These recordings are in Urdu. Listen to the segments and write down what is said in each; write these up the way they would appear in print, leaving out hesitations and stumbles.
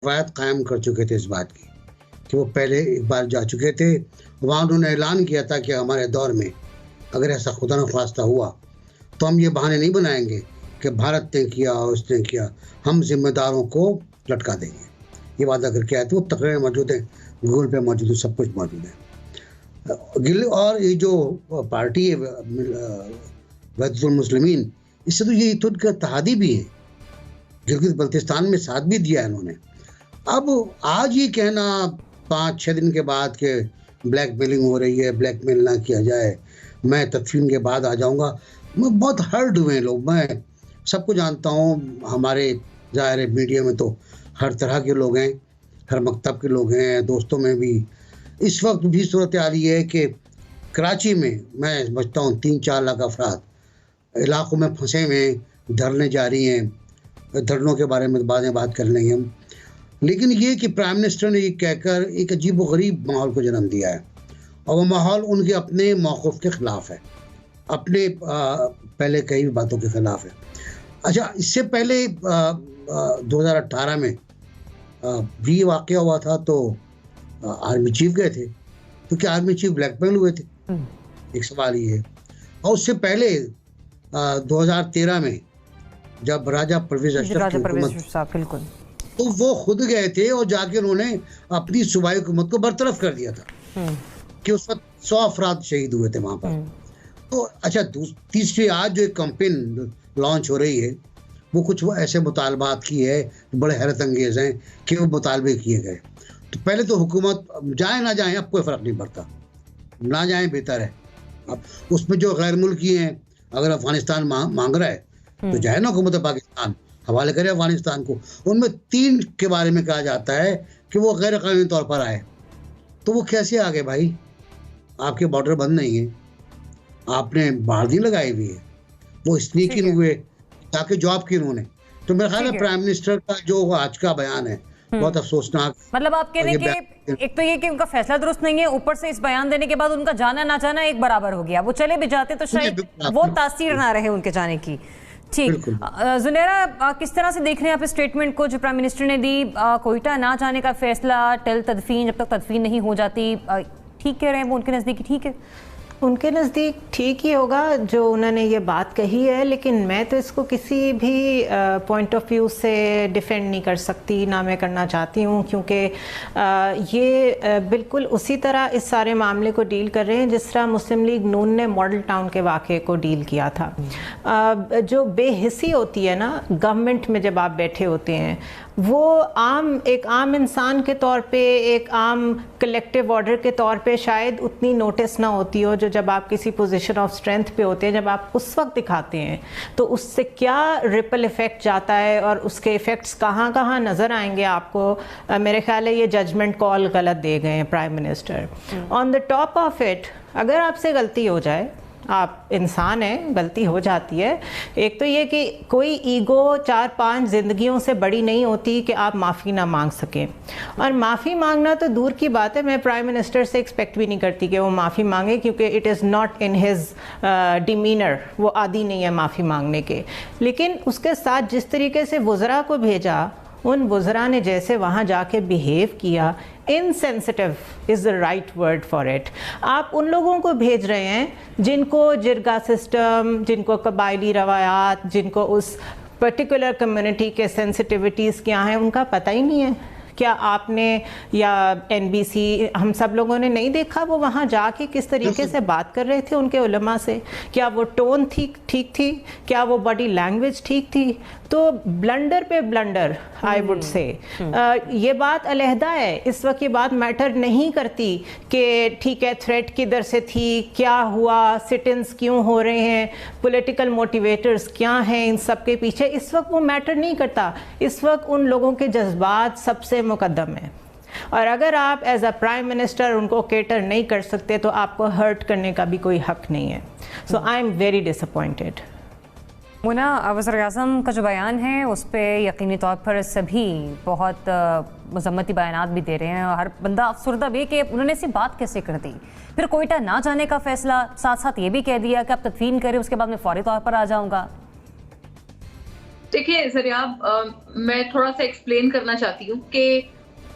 روایت قائم کر چکے تھے اس بات کی کہ وہ پہلے ایک بار جا چکے تھے، وہاں انہوں نے اعلان کیا تھا کہ ہمارے دور میں اگر ایسا خدا نخواستہ ہوا تو ہم یہ بہانے نہیں بنائیں گے کہ بھارت نے کیا اور اس نے کیا، ہم ذمہ داروں کو لٹکا دیں گے. یہ وعدہ کر کے آئے تھے. وہ تقریریں موجود ہیں، گوگل پہ موجود ہے، سب کچھ موجود ہے. اور یہ جو پارٹی ہے وحدت المسلمین، اس سے تو یہ تو ان کا اتحادی بھی ہے، گلگت بلتستان میں ساتھ بھی دیا ہے انہوں نے. اب آج یہ کہنا 5-6 دن کے بعد کہ بلیک میلنگ ہو رہی ہے، بلیک میل نہ کیا جائے، میں تدفین کے بعد آ جاؤں گا، میں بہت ہرٹ ہوئے ہیں لوگ. میں سب کو جانتا ہوں، ہمارے ظاہر میڈیا میں تو ہر طرح کے لوگ ہیں، ہر مکتب کے لوگ ہیں، دوستوں میں بھی. اس وقت بھی صورتحال یہ ہے کہ کراچی میں سمجھتا ہوں 3-4 لاکھ افراد علاقوں میں پھنسے ہوئے ہیں، دھرنے جاری ہیں. دھرنوں کے بارے میں بعد میں بات کر لیں گے ہم. لیکن یہ کہ پرائم منسٹر نے یہ کہہ کر ایک عجیب و غریب ماحول کو جنم دیا ہے، اور وہ ماحول ان کے اپنے موقف کے خلاف ہے، اپنے پہلے کئی باتوں کے خلاف ہے. اچھا، اس سے پہلے 2018 میں بھی واقعہ ہوا تھا تو آرمی چیف گئے تھے، تو کیا آرمی چیف بلیک میل ہوئے تھے؟ ایک سوال یہ ہے. اور اس سے پہلے 2013 میں جب راجہ پرویز اشرف کی حکومت، بالکل، تو وہ خود گئے تھے اور جا کے انہوں نے اپنی صوبائی حکومت کو برطرف کر دیا تھا کہ اس وقت 100 افراد شہید ہوئے تھے وہاں پر. تو اچھا، تیسری آج جو ایک کمپین لانچ ہو رہی ہے، وہ کچھ وہ ایسے مطالبات کی ہے جو بڑے حیرت انگیز ہیں کہ وہ مطالبے کیے گئے. تو پہلے تو حکومت جائیں نہ جائیں اب کوئی فرق نہیں پڑتا، نہ جائیں بہتر ہے. اب اس میں جو غیر ملکی ہیں، اگر افغانستان مانگ رہا ہے تو جائے نا حکومت پاکستان، حوالے کرے افغانستان کو. ان میں 3 کے بارے میں کہا جاتا ہے کہ وہ غیر قانونی طور پر آئے. تو وہ کیسے آ گئے بھائی؟ آپ کے بارڈر بند نہیں ہیں، آپ نے باردی لگائی ہوئی ہے، وہ اسنیکنگ ہوئے تاکہ جاب کی انہوں نے. تو میرا خیال ہے پرائم منسٹر کا جو آج کا بیان ہے بہت افسوسناک. مطلب آپ کہہ رہے ہیں کہ ایک تو یہ کہ ان کا فیصلہ درست نہیں ہے، اوپر سے اس بیان دینے کے بعد ان کا جانا نہ جانا ایک برابر ہو گیا. وہ چلے بھی جاتے تو شاید وہ تاثیر نہ رہے ان کے جانے کی. ٹھیک، زنیرہ کس طرح سے دیکھ رہے ہیں آپ اس سٹیٹمنٹ کو جو پرائم منسٹر نے دی؟ کوئٹہ نہ جانے کا فیصلہ ٹل تدفین، جب تک تدفین نہیں ہو جاتی، ٹھیک کہہ رہے ہیں وہ؟ ان کے نزدیک ٹھیک ہے؟ ان کے نزدیک ٹھیک ہی ہوگا جو انہوں نے یہ بات کہی ہے، لیکن میں تو اس کو کسی بھی پوائنٹ آف ویو سے ڈیفینڈ نہیں کر سکتی، نہ میں کرنا چاہتی ہوں، کیونکہ یہ بالکل اسی طرح اس سارے معاملے کو ڈیل کر رہے ہیں جس طرح مسلم لیگ نون نے ماڈل ٹاؤن کے واقعے کو ڈیل کیا تھا. جو بے حسی ہوتی ہے نا گورنمنٹ میں جب آپ بیٹھے ہوتے ہیں، وہ ایک عام انسان کے طور پہ، ایک عام کلیکٹیو آرڈر کے طور پہ شاید اتنی نوٹس نہ ہوتی ہو جو جب آپ کسی پوزیشن آف اسٹرینتھ پہ ہوتے ہیں، جب آپ اس وقت دکھاتے ہیں تو اس سے کیا ریپل ایفیکٹ جاتا ہے اور اس کے ایفیکٹس کہاں کہاں نظر آئیں گے آپ کو. میرے خیال ہے یہ ججمنٹ کال غلط دے گئے ہیں prime minister. On the top of it, اگر آپ سے غلطی ہو جائے، آپ انسان ہیں، غلطی ہو جاتی ہے. ایک تو یہ کہ کوئی ایگو 4-5 زندگیوں سے بڑی نہیں ہوتی کہ آپ معافی نہ مانگ سکیں. اور معافی مانگنا تو دور کی بات ہے، میں پرائم منسٹر سے ایکسپیکٹ بھی نہیں کرتی کہ وہ معافی مانگے، کیونکہ it is not in his demeanour, وہ عادی نہیں ہے معافی مانگنے کے. لیکن اس کے ساتھ جس طریقے سے وزراء کو بھیجا، ان وزراء نے جیسے وہاں جا کے بیہیو کیا، insensitive is the right word for it. آپ ان لوگوں کو بھیج رہے ہیں جن کو جرگا سسٹم، جن کو قبائلی روایات، جن کو اس پرٹیکولر کمیونٹی کے سینسٹیوٹیز کیا ہیں ان کا پتہ ہی نہیں ہے. کیا آپ نے یا NBC ہم سب لوگوں نے نہیں دیکھا وہ وہاں جا کے کس طریقے سے بات کر رہے تھے ان کے علماء سے؟ کیا وہ ٹون ٹھیک تھی؟ کیا وہ باڈی لینگویج ٹھیک تھی؟ تو بلنڈر پہ بلنڈر آئی وڈ سے. یہ بات علیحدہ ہے، اس وقت یہ بات میٹر نہیں کرتی کہ ٹھیک ہے تھریٹ کدھر سے تھی، کیا ہوا، سٹنز کیوں ہو رہے ہیں، پولیٹیکل موٹیویٹرز کیا ہیں ان سب کے پیچھے. اس وقت وہ میٹر نہیں کرتا، اس وقت ان لوگوں کے جذبات سب سے مقدم ہیں. اور اگر آپ ایز اے پرائم منسٹر ان کو کیٹر نہیں کر سکتے تو آپ کو ہرٹ کرنے کا بھی کوئی حق نہیں ہے. So I am very disappointed. Mona, وزیر اعظم کا جو بیان ہے اس پہ یقینی طور پر سبھی بہت مذمتی بیانات بھی دے رہے ہیں. ہر بندہ افسردہ بھی کہ انہوں نے ایسی بات کیسے کر دی. پھر کوئٹہ نہ جانے کا فیصلہ، ساتھ ساتھ یہ بھی کہہ دیا کہ آپ تدفین کریں اس کے بعد میں فوری طور پر آ جاؤں گا. دیکھیں زریاب، میں تھوڑا سا ایکسپلین کرنا چاہتی ہوں کہ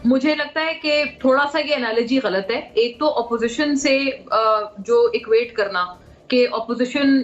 مجھے لگتا ہے کہ تھوڑا سا یہ انالوجی غلط ہے. ایک تو اپوزیشن سے جو ایکویٹ کرنا کہ اپوزیشن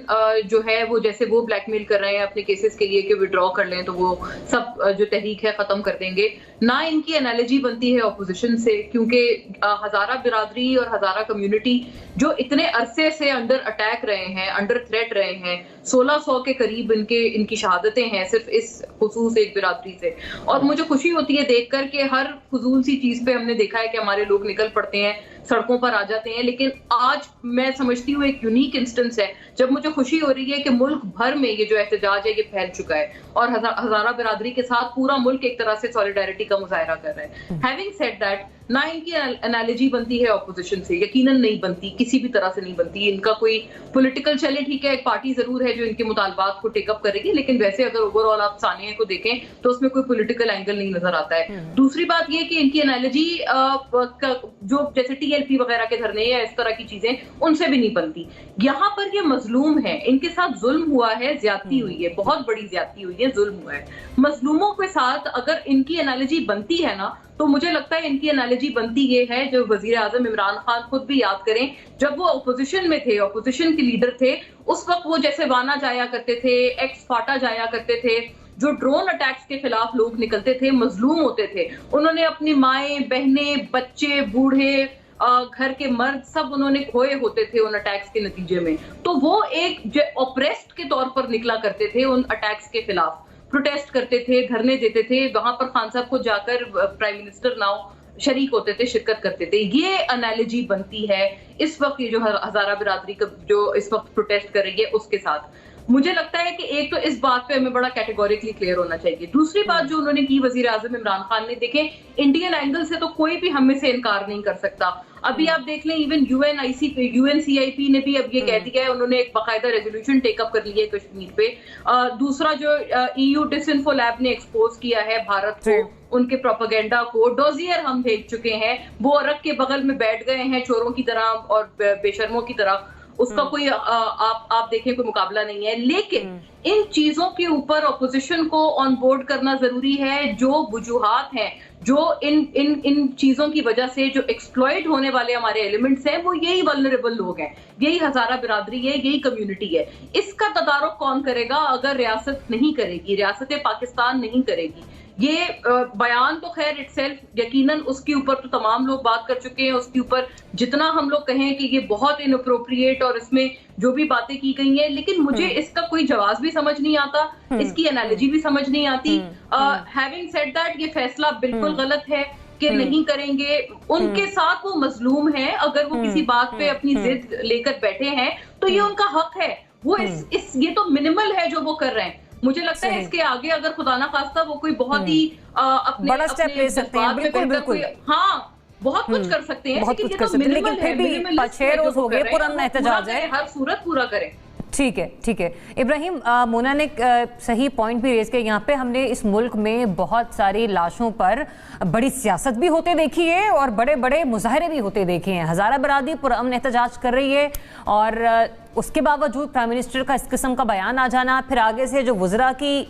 جو ہے وہ جیسے وہ بلیک میل کر رہے ہیں اپنے کیسز کے لیے کہ وڈرا کر لیں تو وہ سب جو تحریک ہے ختم کر دیں گے، نہ ان کی انالوجی بنتی ہے اپوزیشن سے، کیونکہ ہزارہ برادری اور ہزارہ کمیونٹی جو اتنے عرصے سے انڈر اٹیک رہے ہیں، انڈر تھریٹ رہے ہیں، 1600 کے قریب ان کی شہادتیں ہیں صرف اس خصوص ایک برادری سے. اور مجھے خوشی ہوتی ہے دیکھ کر کہ ہر فضول سی چیز پہ ہم نے دیکھا ہے کہ ہمارے لوگ نکل پڑتے ہیں، سڑکوں پر آ جاتے ہیں. لیکن آج میں سمجھتی ہوں ایک یونیک انسٹنس ہے جب مجھے خوشی ہو رہی ہے کہ ملک بھر میں یہ جو احتجاج ہے یہ پھیل چکا ہے اور ہزارہ برادری کے ساتھ پورا ملک ایک طرح سے سولیڈیرٹی کا مظاہرہ کر رہا ہے. ہیونگ سیڈ دیٹ، نہ ان کی انالوجی بنتی ہے اپوزیشن سے، یقیناً نہیں بنتی، کسی بھی طرح سے نہیں بنتی. ان کا کوئی پولیٹیکل چلے ٹھیک ہے، ایک پارٹی ضرور ہے جو ان کے مطالبات کو ٹیک اپ کرے گی، لیکن ویسے اگر اوور آل آپ ثانیہ کو دیکھیں تو اس میں کوئی پولیٹیکل اینگل نہیں نظر آتا ہے. دوسری بات یہ کہ ان کی انالوجی جو جیسے ٹی ایل پی وغیرہ کے دھرنے یا اس طرح کی چیزیں ان سے بھی نہیں بنتی. یہاں پر یہ مظلوم ہے، ان کے ساتھ ظلم ہوا ہے، زیادتی ہوئی ہے، بہت بڑی زیادتی ہوئی ہے، ظلم ہوا ہے. مظلوموں کے ساتھ اگر ان کی انالوجی بنتی ہے نا تو مجھے لگتا ہے ان کی انالوجی بنتی یہ ہے جو وزیر اعظم عمران خان خود بھی یاد کریں جب وہ اپوزیشن میں تھے، اپوزیشن کے لیڈر تھے، اس وقت وہ جیسے وانا جایا کرتے تھے، ایکس فاٹا جایا کرتے تھے، جو ڈرون اٹیکس کے خلاف لوگ نکلتے تھے، مظلوم ہوتے تھے، انہوں نے اپنی مائیں، بہنیں، بچے، بوڑھے، گھر کے مرد سب انہوں نے کھوئے ہوتے تھے ان اٹیکس کے نتیجے میں. تو وہ ایک اوپریسڈ کے طور پر نکلا کرتے تھے، ان اٹیکس کے خلاف پروٹیسٹ کرتے تھے، دھرنے دیتے تھے، وہاں پر خان صاحب کو جا کر پرائم منسٹر ناؤ شریک ہوتے تھے، شرکت کرتے تھے. یہ انالوجی بنتی ہے اس وقت یہ جو ہزارہ برادری کا جو اس وقت پروٹیسٹ کر رہی ہے اس کے ساتھ. مجھے لگتا ہے کہ ایک تو اس بات پہ ہمیں بڑا کیٹیگوریکلی کلیئر ہونا چاہیے. دوسری بات جو انہوں نے کی وزیر اعظم عمران خان نے، دیکھیں انڈین اینگل سے تو کوئی بھی ہم میں سے انکار نہیں کر سکتا. ابھی آپ دیکھ لیں ایون یو این سی آئی پی نے بھی اب یہ کہہ دیا ہے، انہوں نے ایک باقاعدہ ریزولوشن ٹیک اپ کر لی ہے کشمیر پہ. دوسرا جو ای یو ڈس انفو لیب نے ایکسپوز کیا ہے بھارت کو، ان کے پروپیگنڈا کو، ڈوزیئر ہم بھیج چکے ہیں، وہ رق کے بغل میں بیٹھ گئے ہیں چوروں کی طرح اور بے شرموں کی طرح. اس کا کوئی آپ دیکھیں کوئی مقابلہ نہیں ہے. لیکن ان چیزوں کے اوپر اپوزیشن کو آن بورڈ کرنا ضروری ہے. جو وجوہات ہیں، جو ان چیزوں کی وجہ سے جو ایکسپلوئٹ ہونے والے ہمارے ایلیمنٹس ہیں، وہ یہی ولنریبل لوگ ہیں، یہی ہزارہ برادری ہے، یہی کمیونٹی ہے. اس کا تدارک کون کرے گا اگر ریاست نہیں کرے گی، ریاست پاکستان نہیں کرے گی؟ یہ بیان تو خیر اٹ سیلف یقیناً اس کے اوپر تو تمام لوگ بات کر چکے ہیں. اس کے اوپر جتنا ہم لوگ کہیں کہ یہ بہت اناپروپریٹ اور اس میں جو بھی باتیں کی گئی ہیں، لیکن مجھے اس کا کوئی جواز بھی سمجھ نہیں آتا، اس کی انالوجی بھی سمجھ نہیں آتی. ہیونگ سیڈ دیٹ، یہ فیصلہ بالکل غلط ہے کہ نہیں کریں گے. ان کے ساتھ وہ مظلوم ہیں، اگر وہ کسی بات پہ اپنی ضد لے کر بیٹھے ہیں تو یہ ان کا حق ہے. وہ یہ تو منیمل ہے جو وہ کر رہے ہیں. مجھے لگتا ہے اس کے آگے اگر خدا نہ خواستہ وہ کوئی بہت ہی بڑا سٹیپ لے سکتے ہیں، بالکل ہاں بہت کچھ کر سکتے ہیں، بہت کچھ کر سکتے ہیں، لیکن پھر بھی 6 روز ہو گئے پرامن احتجاج ہے، ہر صورت پورا کریں. ٹھیک ہے. ابراہیم، مونا نے صحیح پوائنٹ بھی ریز کیا. یہاں پہ ہم نے اس ملک میں بہت ساری لاشوں پر بڑی سیاست بھی ہوتے دیکھی ہے اور بڑے بڑے مظاہرے بھی ہوتے دیکھے ہیں. ہزارہ برادری پرامن احتجاج کر رہی ہے اور اس کے باوجود پرائم منسٹر کا اس قسم کا بیان آ جانا، پھر آگے سے جو وزراء کی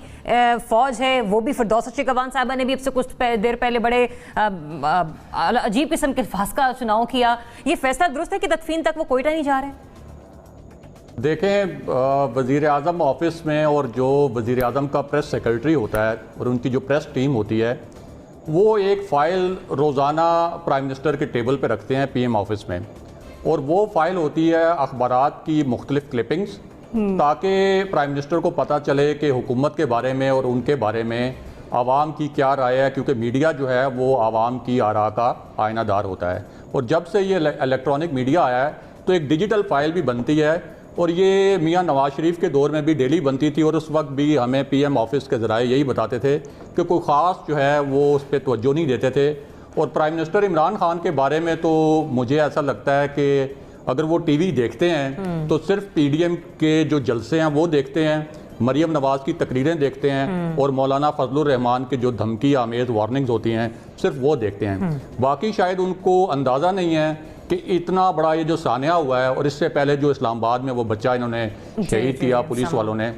فوج ہے وہ بھی، فردوس چکوان صاحبہ نے بھی اب سے کچھ دیر پہلے بڑے عجیب قسم کے الفاظ کا چناؤ کیا. یہ فیصلہ درست ہے کہ تدفین تک وہ کوئٹہ نہیں جا رہے؟ دیکھیں، وزیر اعظم آفس میں اور جو وزیر اعظم کا پریس سیکرٹری ہوتا ہے اور ان کی جو پریس ٹیم ہوتی ہے، وہ ایک فائل روزانہ پرائم منسٹر کے ٹیبل پہ رکھتے ہیں پی ایم آفس میں، اور وہ فائل ہوتی ہے اخبارات کی مختلف کلپنگز، تاکہ پرائم منسٹر کو پتہ چلے کہ حکومت کے بارے میں اور ان کے بارے میں عوام کی کیا رائے ہے، کیونکہ میڈیا جو ہے وہ عوام کی آراء کا آئینہ دار ہوتا ہے. اور جب سے یہ الیکٹرانک میڈیا آیا ہے تو ایک ڈیجیٹل فائل بھی بنتی ہے، اور یہ میاں نواز شریف کے دور میں بھی ڈیلی بنتی تھی، اور اس وقت بھی ہمیں پی ایم آفس کے ذرائع یہی بتاتے تھے کہ کوئی خاص جو ہے وہ اس پہ توجہ نہیں دیتے تھے. اور پرائم منسٹر عمران خان کے بارے میں تو مجھے ایسا لگتا ہے کہ اگر وہ ٹی وی دیکھتے ہیں تو صرف پی ڈی ایم کے جو جلسے ہیں وہ دیکھتے ہیں، مریم نواز کی تقریریں دیکھتے ہیں، اور مولانا فضل الرحمان کے جو دھمکی آمیز وارننگز ہوتی ہیں صرف وہ دیکھتے ہیں. باقی شاید ان کو اندازہ نہیں ہے کہ اتنا بڑا یہ جو سانحہ ہوا ہے، اور اس سے پہلے جو اسلام آباد میں وہ بچہ انہوں نے شہید کیا پولیس والوں نے،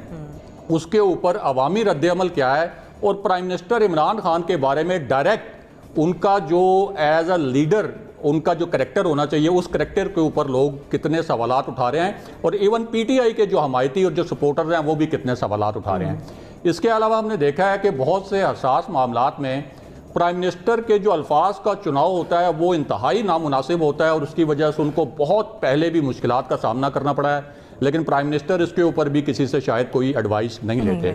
اس کے اوپر عوامی رد عمل کیا ہے، اور پرائم منسٹر عمران خان کے بارے میں ڈائریکٹ ان کا جو ایز اے لیڈر ان کا جو کریکٹر ہونا چاہیے اس کریکٹر کے اوپر لوگ کتنے سوالات اٹھا رہے ہیں، اور ایون پی ٹی آئی کے جو حمایتی اور جو سپورٹرز ہیں وہ بھی کتنے سوالات اٹھا رہے ہیں۔ اس کے علاوہ ہم نے دیکھا ہے کہ بہت سے حساس معاملات میں پرائم منسٹر کے جو الفاظ کا چناؤ ہوتا ہے وہ انتہائی نامناسب ہوتا ہے، اور اس کی وجہ سے ان کو بہت پہلے بھی مشکلات کا سامنا کرنا پڑا ہے، لیکن پرائم منسٹر اس کے اوپر بھی کسی سے شاید کوئی ایڈوائس نہیں لیتے۔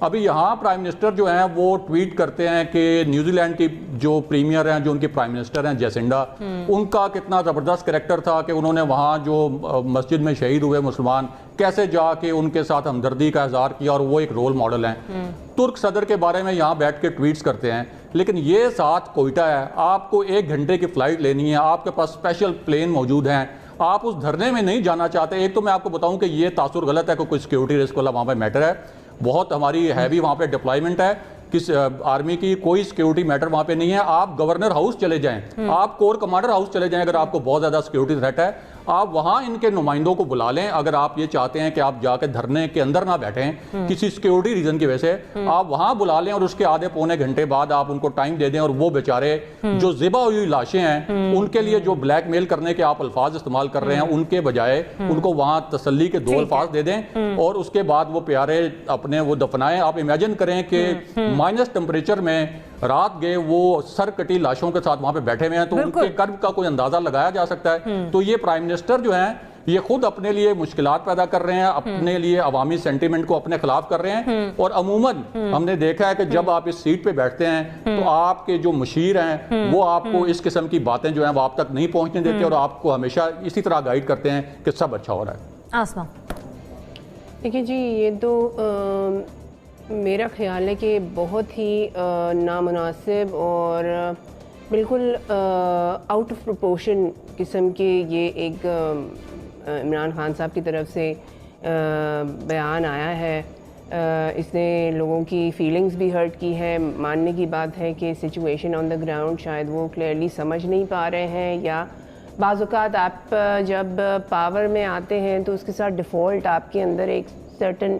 ابھی یہاں پرائم منسٹر جو ہیں وہ ٹویٹ کرتے ہیں کہ نیوزی لینڈ کی جو پریمیئر ہیں، جو ان کی پرائم منسٹر ہیں جیسنڈا، ان کا کتنا زبردست کریکٹر تھا کہ انہوں نے وہاں جو مسجد میں شہید ہوئے مسلمان کیسے جا کے ان کے ساتھ ہمدردی کا اظہار کیا، اور وہ ایک رول ماڈل ہیں۔ ترک صدر کے بارے میں یہاں بیٹھ کے ٹویٹس کرتے ہیں، لیکن یہ ساتھ کوئٹہ ہے، آپ کو 1 گھنٹے کی فلائٹ لینی ہے، آپ کے پاس اسپیشل پلین موجود ہیں، آپ اس دھرنے میں نہیں جانا چاہتے۔ ایک تو میں آپ کو بتاؤں کہ یہ تاثر غلط ہے کہ کوئی سیکیورٹی رسک والا وہاں پہ میٹر ہے، بہت ہماری ہیوی وہاں پہ ڈپلائمنٹ ہے، کس آرمی کی کوئی سیکیورٹی میٹر وہاں پہ نہیں ہے۔ آپ گورنر ہاؤس چلے جائیں، آپ کور کمانڈر ہاؤس چلے جائیں، اگر آپ کو بہت زیادہ سیکیورٹی تھریٹ ہے آپ وہاں ان کے نمائندوں کو بلا لیں۔ اگر آپ یہ چاہتے ہیں کہ آپ جا کے دھرنے کے اندر نہ بیٹھیں کسی سیکیورٹی ریزن کی وجہ سے، آپ وہاں بلا لیں، اور اس کے آدھے پونے گھنٹے بعد آپ ان کو ٹائم دے دیں، اور وہ بیچارے جو ذبح ہوئی لاشیں ہیں ان کے لیے جو بلیک میل کرنے کے آپ الفاظ استعمال کر رہے ہیں ان کے بجائے ان کو وہاں تسلی کے 2 الفاظ دے دیں، اور اس کے بعد وہ پیارے اپنے وہ دفنائیں۔ آپ امیجن کریں کہ مائنس ٹمپریچر میں رات گئے وہ سر کٹی لاشوں کے ساتھ وہاں پہ بیٹھے ہوئے ہیں، تو ان کے کرب کا کوئی اندازہ لگایا جا سکتا ہے۔ تو یہ پرائم منسٹر جو ہیں یہ خود اپنے لیے مشکلات پیدا کر رہے ہیں، اپنے لیے عوامی سینٹیمنٹ کو اپنے خلاف کر رہے ہیں، اور عموماً ہم نے دیکھا ہے کہ جب آپ اس سیٹ پہ بیٹھتے ہیں تو آپ کے جو مشیر ہیں وہ آپ کو اس قسم کی باتیں جو ہیں وہ آپ تک نہیں پہنچنے دیتے، اور آپ کو ہمیشہ اسی طرح گائیڈ کرتے ہیں کہ سب اچھا ہو رہا ہے۔ آسما دیکھیں جی، یہ تو میرا خیال ہے کہ بہت ہی نامناسب اور بالکل آؤٹ آف پروپورشن قسم کے یہ ایک عمران خان صاحب کی طرف سے بیان آیا ہے۔ اس نے لوگوں کی فیلنگز بھی ہرٹ کی ہے۔ ماننے کی بات ہے کہ سچویشن آن دا گراؤنڈ شاید وہ کلیئرلی سمجھ نہیں پا رہے ہیں، یا بعض اوقات آپ جب پاور میں آتے ہیں تو اس کے ساتھ ڈیفالٹ آپ کے اندر ایک سرٹن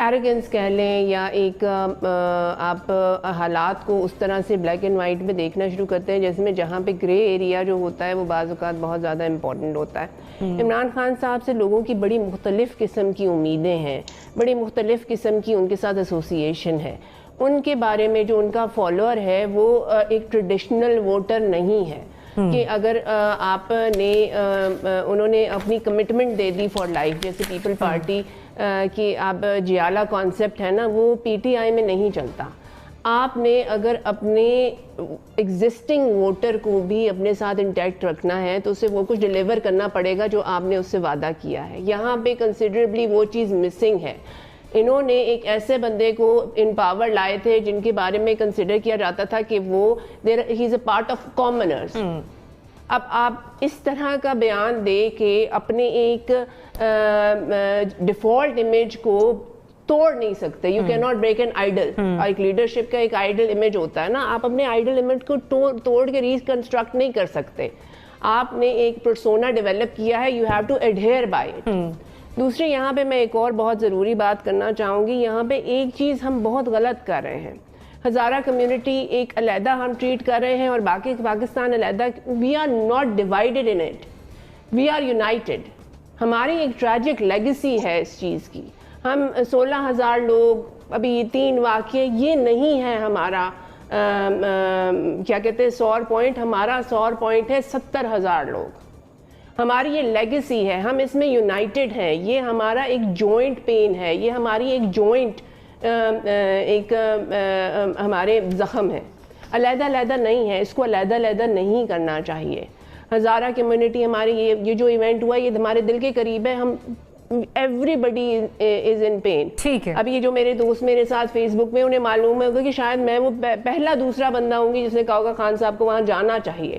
ایروگنس کہہ لیں، یا ایک آپ حالات کو اس طرح سے بلیک اینڈ وائٹ میں دیکھنا شروع کرتے ہیں جیسے میں جہاں پہ گرے ایریا جو ہوتا ہے وہ بعض اوقات بہت زیادہ امپورٹنٹ ہوتا ہے۔ عمران خان صاحب سے لوگوں کی بڑی مختلف قسم کی امیدیں ہیں، بڑی مختلف قسم کی ان کے ساتھ ایسوسیشن ہے۔ ان کے بارے میں جو ان کا فالوور ہے وہ ایک ٹریڈیشنل ووٹر نہیں ہے کہ اگر آپ نے انہوں نے اپنی commitment they the for life, جیسے پیپل پارٹی کہ اب جیالہ کانسیپٹ ہے نا وہ پی ٹی آئی میں نہیں چلتا۔ آپ نے اگر اپنے ایگزسٹنگ ووٹر کو بھی اپنے ساتھ انٹیکٹ رکھنا ہے تو اسے وہ کچھ ڈیلیور کرنا پڑے گا جو آپ نے اس سے وعدہ کیا ہے۔ یہاں پہ کنسیڈریبلی وہ چیز مسنگ ہے۔ انہوں نے ایک ایسے بندے کو ان پاور لائے تھے جن کے بارے میں کنسیڈر کیا جاتا تھا کہ وہ ہی از اے پارٹ آف کامنرز۔ اب آپ اس طرح کا بیان دے کہ اپنے ایک ڈیفالٹ امیج کو توڑ نہیں سکتے۔ You can not break an ideal. ایک لیڈرشپ کا ایک آئیڈل امیج ہوتا ہے نا، آپ اپنے آئیڈل امیج کو توڑ کے ریکنسٹرکٹ نہیں کر سکتے۔ آپ نے ایک پرسونا ڈیولپ کیا ہے، you have to adhere by it. دوسری یہاں پہ میں ایک اور بہت ضروری بات کرنا چاہوں گی، یہاں پہ ایک چیز ہم بہت غلط کر رہے ہیں۔ ہزارہ کمیونٹی ایک علیحدہ ہم ٹریٹ کر رہے ہیں اور باقی پاکستان علیحدہ۔ We are not divided in it, we are united. ہماری ایک ٹریجک لیگیسی ہے اس چیز کی۔ ہم 16,000 لوگ، ابھی یہ 3 واقعے، یہ نہیں ہے ہمارا کیا کہتے ہیں سور پوائنٹ، ہمارا سور پوائنٹ ہے 70,000 لوگ۔ ہماری یہ لیگیسی ہے، ہم اس میں یونائٹڈ ہیں، یہ ہمارا ایک جوائنٹ پین ہے، یہ ہماری ایک جوائنٹ ایک ہمارے زخم ہے، علیحدہ علیحدہ نہیں ہے۔ اس کو علیحدہ علیحدہ نہیں کرنا چاہیے۔ ہزارہ کمیونٹی ہماری یہ جو ایونٹ ہوا یہ ہمارے دل کے قریب ہے۔ ہم everybody is in pain۔ ٹھیک ہے، اب یہ جو میرے دوست میرے ساتھ فیس بک میں، انہیں معلوم ہوگا کہ شاید میں وہ پہلا دوسرا بندہ ہوں گی جس نے کہا ہوگا خان صاحب کو وہاں جانا چاہیے۔